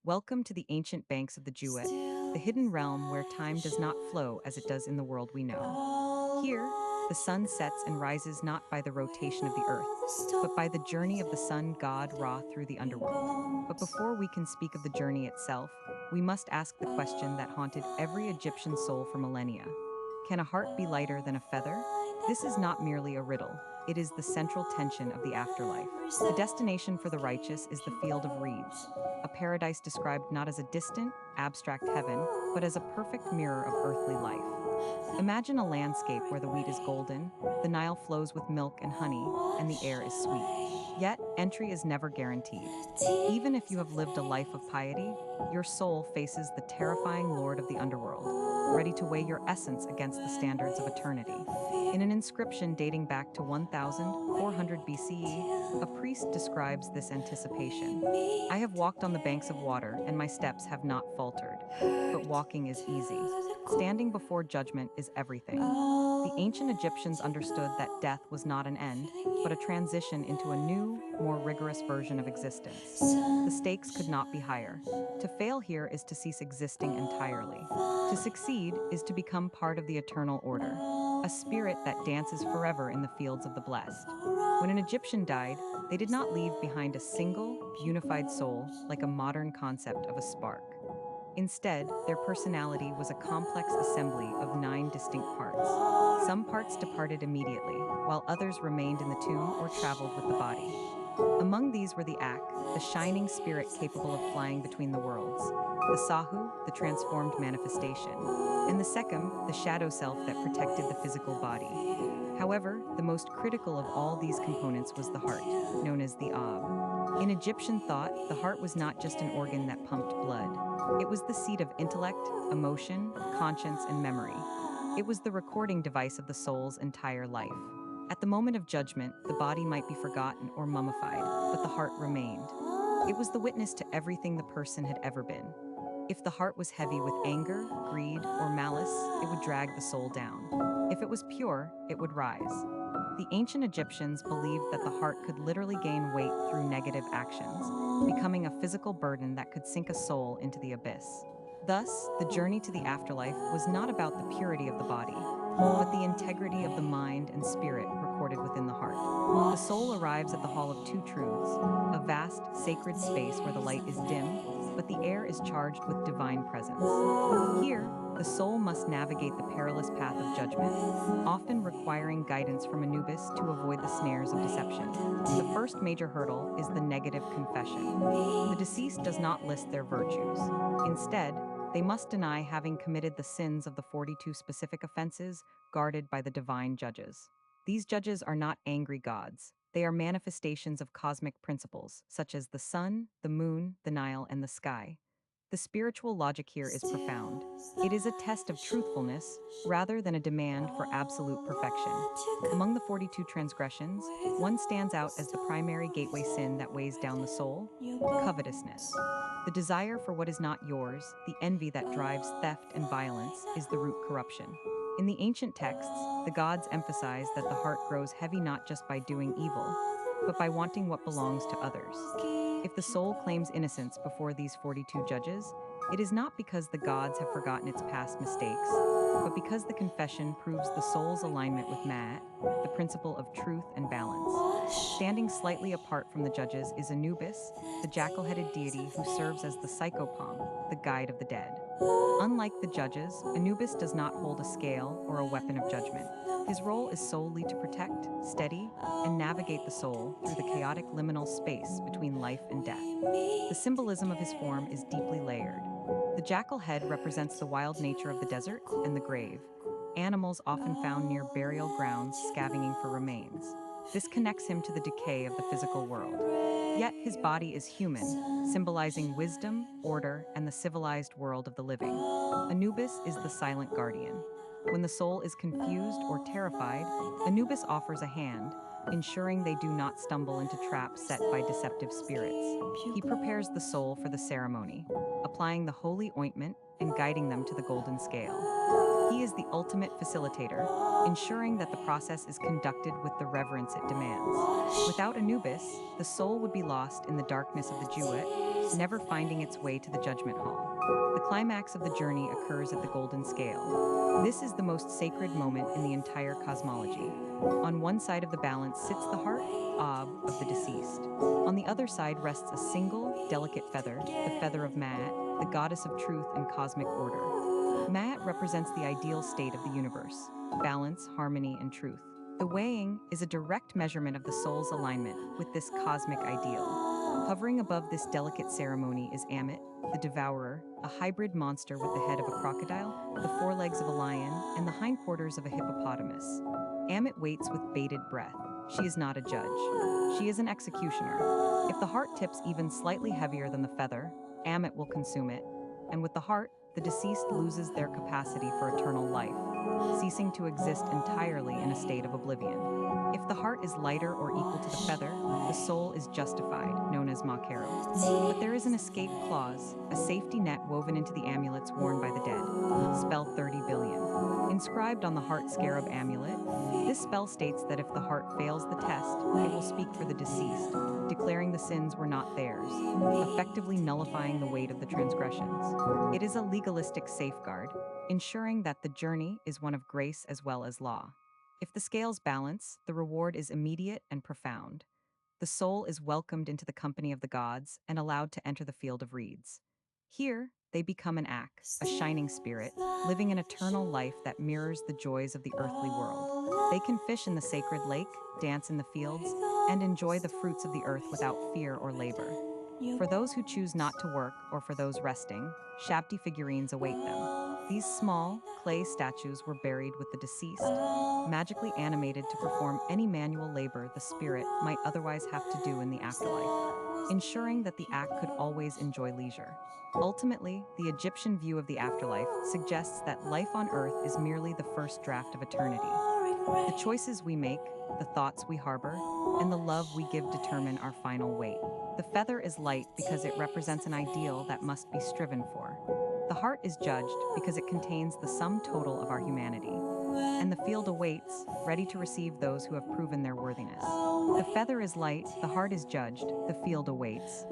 Welcome to the ancient banks of the Jewett, the hidden realm where time does not flow as it does in the world we know. Here, the sun sets and rises not by the rotation of the earth, but by the journey of the sun god Ra through the underworld. But before we can speak of the journey itself, we must ask the question that haunted every Egyptian soul for millennia. Can a heart be lighter than a feather? This is not merely a riddle. It is the central tension of the afterlife. The destination for the righteous is the field of reeds, a paradise described not as a distant, abstract heaven, but as a perfect mirror of earthly life. Imagine a landscape where the wheat is golden, the Nile flows with milk and honey, and the air is sweet. Yet, entry is never guaranteed. Even if you have lived a life of piety, your soul faces the terrifying Lord of the underworld, ready to weigh your essence against the standards of eternity. In an inscription dating back to 1400 BCE, a priest describes this anticipation. I have walked on the banks of water, and my steps have not faltered. But walking is easy. Standing before judgment is everything. The ancient Egyptians understood that death was not an end, but a transition into a new, more rigorous version of existence. The stakes could not be higher. To fail here is to cease existing entirely. To succeed is to become part of the eternal order, a spirit that dances forever in the fields of the blessed. When an Egyptian died, they did not leave behind a single, unified soul like a modern concept of a spark. Instead, their personality was a complex assembly of 9 distinct parts. Some parts departed immediately, while others remained in the tomb or traveled with the body. Among these were the Ak, the shining spirit capable of flying between the worlds, the Sahu, the transformed manifestation, and the Sekhem, the shadow self that protected the physical body. However, the most critical of all these components was the heart, known as the Ab. In Egyptian thought, the heart was not just an organ that pumped blood. It was the seat of intellect, emotion, conscience, and memory. It was the recording device of the soul's entire life. At the moment of judgment, the body might be forgotten or mummified, but the heart remained. It was the witness to everything the person had ever been. If the heart was heavy with anger, greed, or malice, it would drag the soul down. If it was pure, it would rise. The ancient Egyptians believed that the heart could literally gain weight through negative actions, becoming a physical burden that could sink a soul into the abyss. Thus, the journey to the afterlife was not about the purity of the body, but the integrity of the mind and spirit recorded within the heart. The soul arrives at the Hall of Two Truths, a vast, sacred space where the light is dim, but the air is charged with divine presence. Here, the soul must navigate the perilous path of judgment, often requiring guidance from Anubis to avoid the snares of deception. The first major hurdle is the negative confession. The deceased does not list their virtues. Instead, they must deny having committed the sins of the 42 specific offenses guarded by the divine judges. These judges are not angry gods. They are manifestations of cosmic principles, such as the sun, the moon, the Nile, and the sky. The spiritual logic here is profound. It is a test of truthfulness rather than a demand for absolute perfection. Among the 42 transgressions, one stands out as the primary gateway sin that weighs down the soul: covetousness. The desire for what is not yours, the envy that drives theft and violence, is the root corruption. In the ancient texts, the gods emphasize that the heart grows heavy not just by doing evil, but by wanting what belongs to others. If the soul claims innocence before these 42 judges, it is not because the gods have forgotten its past mistakes, but because the confession proves the soul's alignment with Ma'at, the principle of truth and balance. Standing slightly apart from the judges is Anubis, the jackal-headed deity who serves as the psychopomp, the guide of the dead. Unlike the judges, Anubis does not hold a scale or a weapon of judgment. His role is solely to protect, steady, and navigate the soul through the chaotic liminal space between life and death. The symbolism of his form is deeply layered. The jackal head represents the wild nature of the desert and the grave, animals often found near burial grounds scavenging for remains. This connects him to the decay of the physical world. Yet his body is human, symbolizing wisdom, order, and the civilized world of the living. Anubis is the silent guardian. When the soul is confused or terrified, Anubis offers a hand, ensuring they do not stumble into traps set by deceptive spirits. He prepares the soul for the ceremony, applying the holy ointment and guiding them to the golden scale. He is the ultimate facilitator, ensuring that the process is conducted with the reverence it demands. Without Anubis, the soul would be lost in the darkness of the Jewett, never finding its way to the judgment hall. The climax of the journey occurs at the golden scale. This is the most sacred moment in the entire cosmology. On one side of the balance sits the heart, Ob, of the deceased. On the other side rests a single, delicate feather, the feather of Ma'at, the goddess of truth and cosmic order. Ma'at represents the ideal state of the universe: balance, harmony, and truth. The weighing is a direct measurement of the soul's alignment with this cosmic ideal. Hovering above this delicate ceremony is Amit, the devourer, a hybrid monster with the head of a crocodile, the forelegs of a lion, and the hindquarters of a hippopotamus. Amit waits with bated breath. She is not a judge. She is an executioner. If the heart tips even slightly heavier than the feather, Amit will consume it. And with the heart, the deceased loses their capacity for eternal life, ceasing to exist entirely in a state of oblivion. If the heart is lighter or equal to the feather, the soul is justified, known as Makero. But there is an escape clause, a safety net woven into the amulets worn by the dead. Spell 30 billion. Inscribed on the heart scarab amulet, this spell states that if the heart fails the test, it will speak for the deceased, declaring the sins were not theirs, effectively nullifying the weight of the transgressions. It is a legalistic safeguard, ensuring that the journey is one of grace as well as law. If the scales balance, the reward is immediate and profound. The soul is welcomed into the company of the gods and allowed to enter the field of reeds. Here, they become an Ak, a shining spirit, living an eternal life that mirrors the joys of the earthly world. They can fish in the sacred lake, dance in the fields, and enjoy the fruits of the earth without fear or labor. For those who choose not to work or for those resting, Shabti figurines await them. These small, clay statues were buried with the deceased, magically animated to perform any manual labor the spirit might otherwise have to do in the afterlife, ensuring that the act could always enjoy leisure. Ultimately, the Egyptian view of the afterlife suggests that life on earth is merely the first draft of eternity. The choices we make, the thoughts we harbor, and the love we give determine our final weight. The feather is light because it represents an ideal that must be striven for. The heart is judged because it contains the sum total of our humanity. And the field awaits, ready to receive those who have proven their worthiness. The feather is light, the heart is judged, the field awaits.